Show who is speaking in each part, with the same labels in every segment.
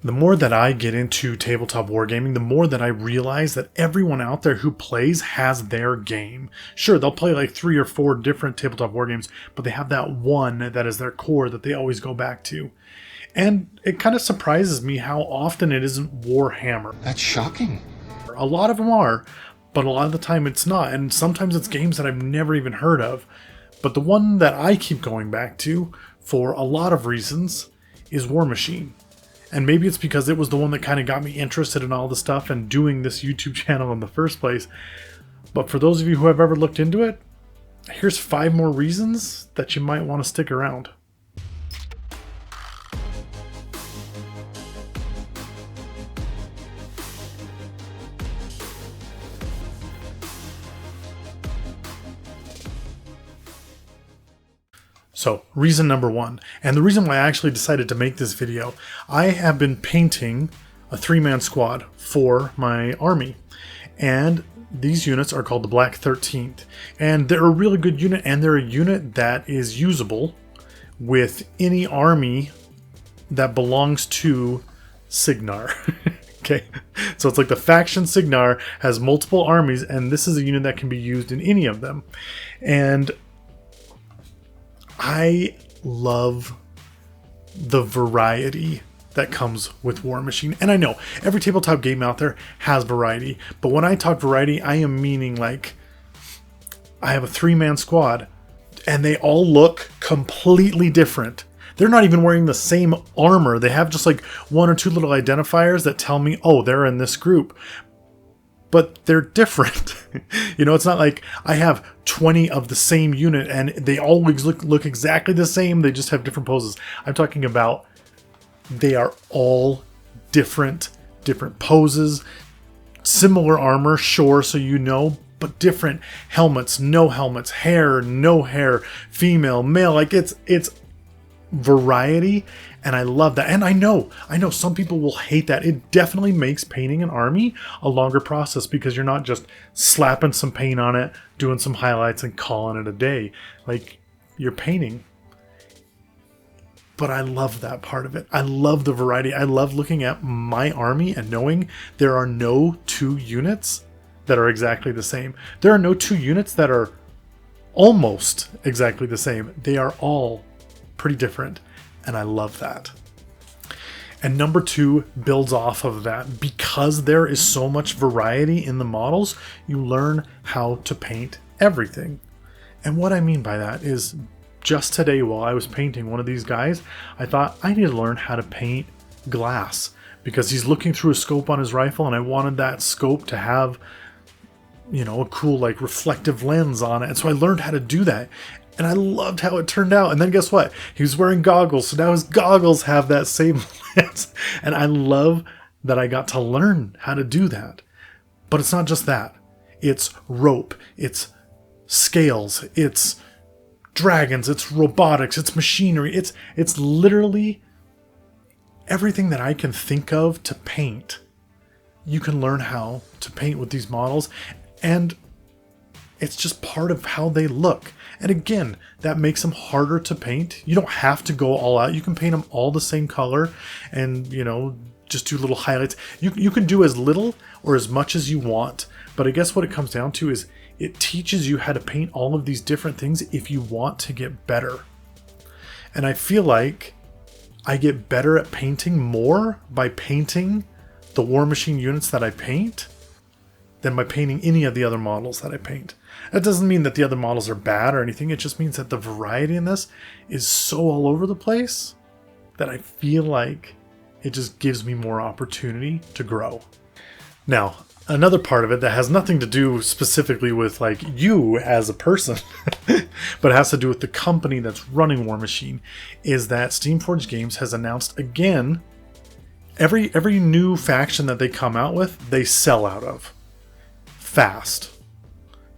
Speaker 1: The more that I get into tabletop wargaming, the more that I realize that everyone out there who plays has their game. Sure, they'll play like 3 or 4 different tabletop wargames, but they have that one that is their core that they always go back to. And it kind of surprises me how often it isn't Warhammer.
Speaker 2: That's shocking.
Speaker 1: A lot of them are, but a lot of the time it's not. And sometimes it's games that I've never even heard of. But the one that I keep going back to, for a lot of reasons, is Warmachine. And maybe it's because it was the one that kind of got me interested in all the stuff and doing this YouTube channel in the first place. But for those of you who have ever looked into it, here's 5 more reasons that you might want to stick around. So, reason number 1, and the reason why I actually decided to make this video, I have been painting a 3-man squad for my army, and these units are called the Black 13th, and they're a really good unit, and they're a unit that is usable with any army that belongs to Signar. Okay, so it's like the faction Signar has multiple armies, and this is a unit that can be used in any of them, and I love the variety that comes with Warmachine. And I know every tabletop game out there has variety, but when I talk variety, I am meaning like I have a 3-man squad and they all look completely different. They're not even wearing the same armor. They have just like 1 or 2 little identifiers that tell me, oh, they're in this group. But they're different. You know, it's not like I have 20 of the same unit and they always look exactly the same. They just have different poses. I'm talking about they are all different poses, similar armor, sure, so you know, but different helmets, no helmets, hair, no hair, female, male. Like it's variety, and I love that. And I know some people will hate that. It definitely makes painting an army a longer process because you're not just slapping some paint on it, doing some highlights and calling it a day. Like, you're painting. But I love that part of it. I love the variety. I love looking at my army and knowing there are no 2 units that are exactly the same. There are no 2 units that are almost exactly the same. They are all pretty different, and I love that. And number 2 builds off of that. Because there is so much variety in the models, you learn how to paint everything. And what I mean by that is, just today while I was painting one of these guys, I thought I need to learn how to paint glass because he's looking through a scope on his rifle, and I wanted that scope to have, you know, a cool like reflective lens on it. And so I learned how to do that. And I loved how it turned out. And then guess what? He was wearing goggles. So now his goggles have that same lens. And I love that I got to learn how to do that. But it's not just that. It's rope. It's scales. It's dragons. It's robotics. It's machinery. It's literally everything that I can think of to paint. You can learn how to paint with these models. And it's just part of how they look. And again, that makes them harder to paint. You don't have to go all out. You can paint them all the same color and, you know, just do little highlights. You can do as little or as much as you want. But I guess what it comes down to is it teaches you how to paint all of these different things if you want to get better. And I feel like I get better at painting more by painting the Warmachine units that I paint than by painting any of the other models that I paint. That doesn't mean that the other models are bad or anything. It just means that the variety in this is so all over the place that I feel like it just gives me more opportunity to grow. Now, another part of it that has nothing to do specifically with like you as a person, but it has to do with the company that's running Warmachine, is that Steamforged Games has announced again, every new faction that they come out with, they sell out of fast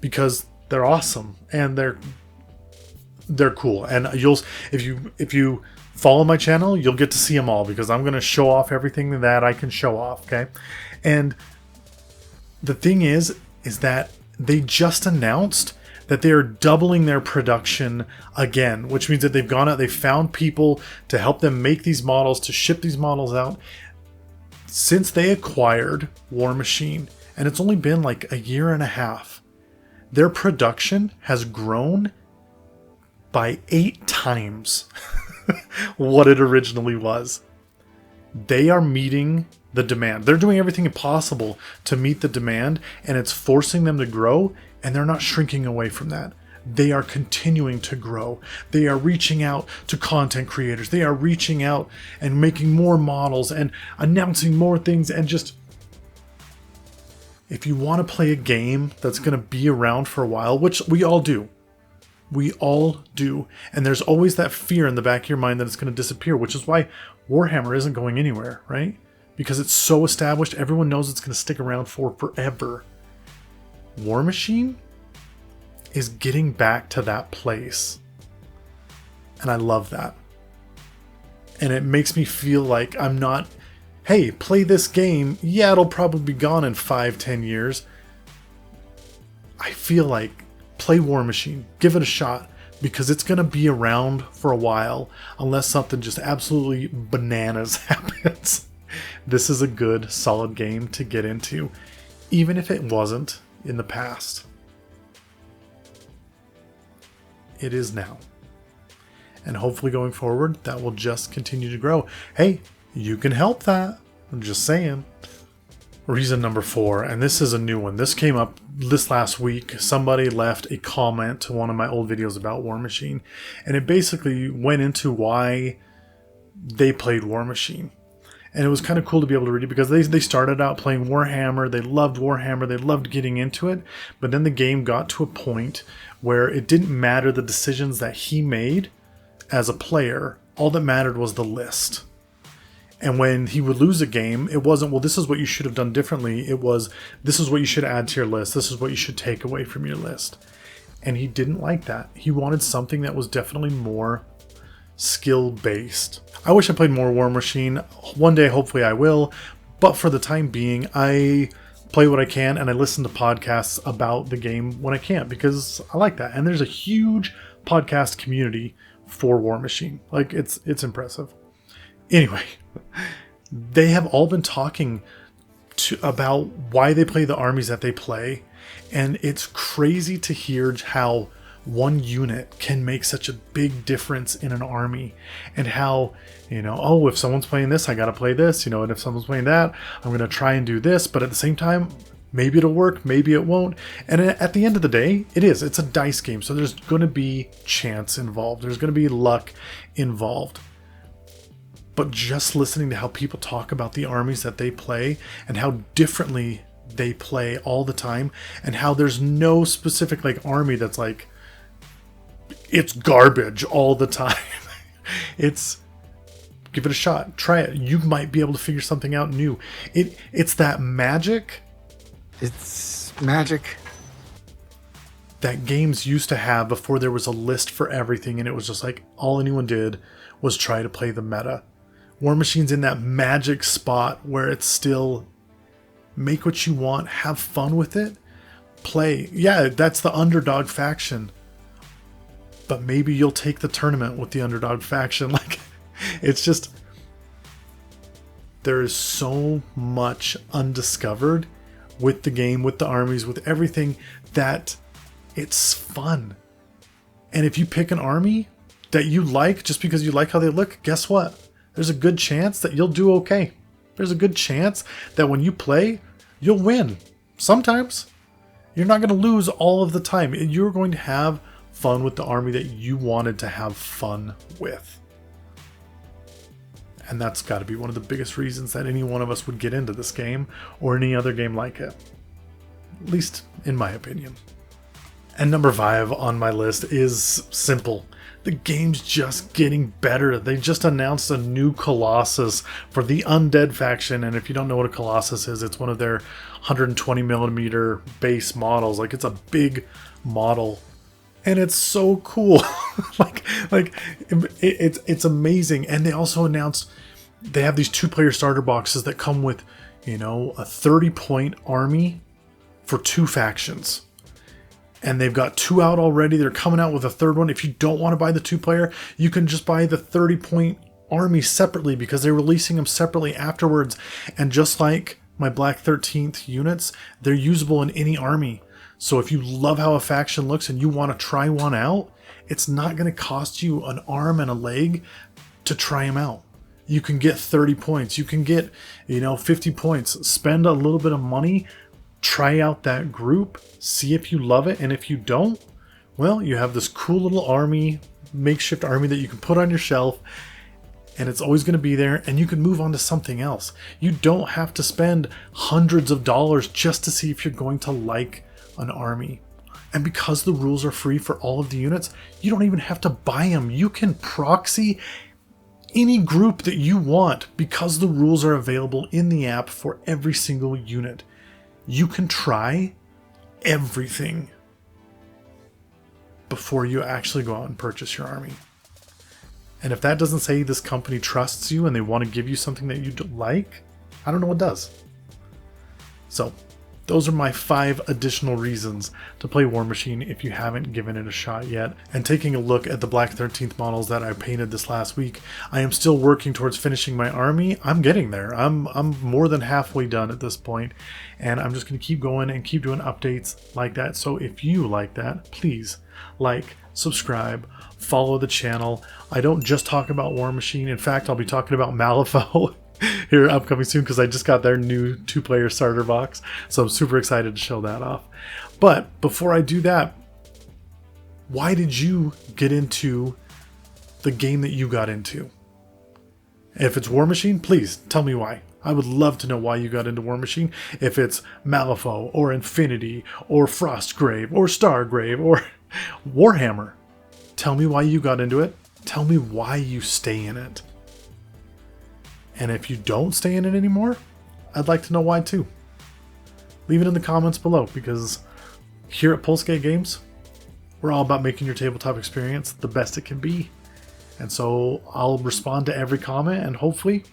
Speaker 1: because they're awesome and they're cool. And if you follow my channel, you'll get to see them all because I'm going to show off everything that I can show off. Okay. And the thing is that they just announced that they are doubling their production again, which means that they've gone out, they found people to help them make these models, to ship these models out. Since they acquired Warmachine, and it's only been like a year and a half, their production has grown by 8 times what it originally was. They are meeting the demand. They're doing everything possible to meet the demand, and it's forcing them to grow, and they're not shrinking away from that. They are continuing to grow. They are reaching out to content creators. They are reaching out and making more models and announcing more things. And just, if you want to play a game that's going to be around for a while, which we all do, and there's always that fear in the back of your mind that it's going to disappear, which is why Warhammer isn't going anywhere, right? Because it's so established, everyone knows it's going to stick around for forever. Warmachine is getting back to that place. And I love that. And it makes me feel like I'm not, hey, play this game. Yeah, it'll probably be gone in 5-10 years. I feel like play Warmachine. Give it a shot. Because it's going to be around for a while. Unless something just absolutely bananas happens. This is a good, solid game to get into. Even if it wasn't in the past. It is now. And hopefully going forward, that will just continue to grow. Hey, you can help that. I'm just saying. Reason number 4, and this is a new one. This came up this last week. Somebody left a comment to one of my old videos about Warmachine, and it basically went into why they played Warmachine. And it was kind of cool to be able to read it because they started out playing Warhammer. They loved Warhammer. They loved getting into it. But then the game got to a point where it didn't matter the decisions that he made as a player. All that mattered was the list. And when he would lose a game, it wasn't, well, this is what you should have done differently. It was, this is what you should add to your list. This is what you should take away from your list. And he didn't like that. He wanted something that was definitely more skill-based. I wish I played more Warmachine. One day, hopefully I will. But for the time being, I play what I can and I listen to podcasts about the game when I can because I like that. And there's a huge podcast community for Warmachine. Like, it's impressive. Anyway, they have all been talking about why they play the armies that they play. And it's crazy to hear how one unit can make such a big difference in an army, and how, oh, if someone's playing this, I got to play this, and if someone's playing that, I'm going to try and do this, but at the same time, maybe it'll work, maybe it won't. And at the end of the day, it's a dice game. So there's going to be chance involved. There's going to be luck involved. But just listening to how people talk about the armies that they play and how differently they play all the time, and how there's no specific army that's like, it's garbage all the time. It's, give it a shot, try it. You might be able to figure something out new. It's that magic.
Speaker 2: It's magic
Speaker 1: that games used to have before there was a list for everything, and it was just like all anyone did was try to play the meta. Warmachine's in that magic spot where it's still make what you want, have fun with it, play. Yeah, that's the underdog faction. But maybe you'll take the tournament with the underdog faction. Like, it's just, there is so much undiscovered with the game, with the armies, with everything, that it's fun. And if you pick an army that you like just because you like how they look, guess what? There's a good chance that you'll do okay. There's a good chance that when you play, you'll win. Sometimes. You're not going to lose all of the time. You're going to have fun with the army that you wanted to have fun with. And that's got to be one of the biggest reasons that any one of us would get into this game or any other game like it. At least in my opinion. And number 5 on my list is simple. The game's just getting better. They just announced a new Colossus for the Undead faction. And if you don't know what a Colossus is, it's one of their 120mm base models. Like, it's a big model. And it's so cool. It's amazing. And they also announced they have these 2-player starter boxes that come with, a 30-point army for 2 factions. And they've got 2 out already. They're coming out with a 3rd one. If you don't want to buy the 2-player, you can just buy the 30-point armies separately because they're releasing them separately afterwards. And just like my Black 13th units, they're usable in any army. So if you love how a faction looks and you want to try one out, it's not going to cost you an arm and a leg to try them out. You can get 30 points. You can get, 50 points. Spend a little bit of money, try out that group, see if you love it. And if you don't, well, you have this cool little army, makeshift army that you can put on your shelf, and it's always going to be there, and you can move on to something else. You don't have to spend hundreds of dollars just to see if you're going to like an army. And because the rules are free for all of the units, you don't even have to buy them. You can proxy any group that you want because the rules are available in the app for every single unit. You can try everything before you actually go out and purchase your army. And if that doesn't say this company trusts you and they want to give you something that you like, I don't know what does. So, those are my 5 additional reasons to play Warmachine if you haven't given it a shot yet. And taking a look at the Black 13th models that I painted this last week, I am still working towards finishing my army. I'm getting there. I'm more than halfway done at this point, and I'm just going to keep going and keep doing updates like that. So if you like that, please like, subscribe, follow the channel. I don't just talk about Warmachine. In fact, I'll be talking about Malifaux here upcoming soon because I just got their new 2-player starter box. So I'm super excited to show that off. But before I do that, why did you get into the game that you got into? If it's Warmachine, please tell me why. I would love to know why you got into Warmachine. If it's Malifaux or Infinity or Frostgrave or Stargrave or Warhammer, tell me why you got into it. Tell me why you stay in it. And if you don't stay in it anymore, I'd like to know why too. Leave it in the comments below, because here at Pulsegate Games, we're all about making your tabletop experience the best it can be. And so I'll respond to every comment, and hopefully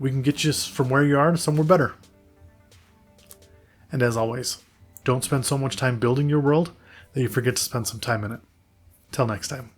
Speaker 1: we can get you from where you are to somewhere better. And as always, don't spend so much time building your world that you forget to spend some time in it. Till next time.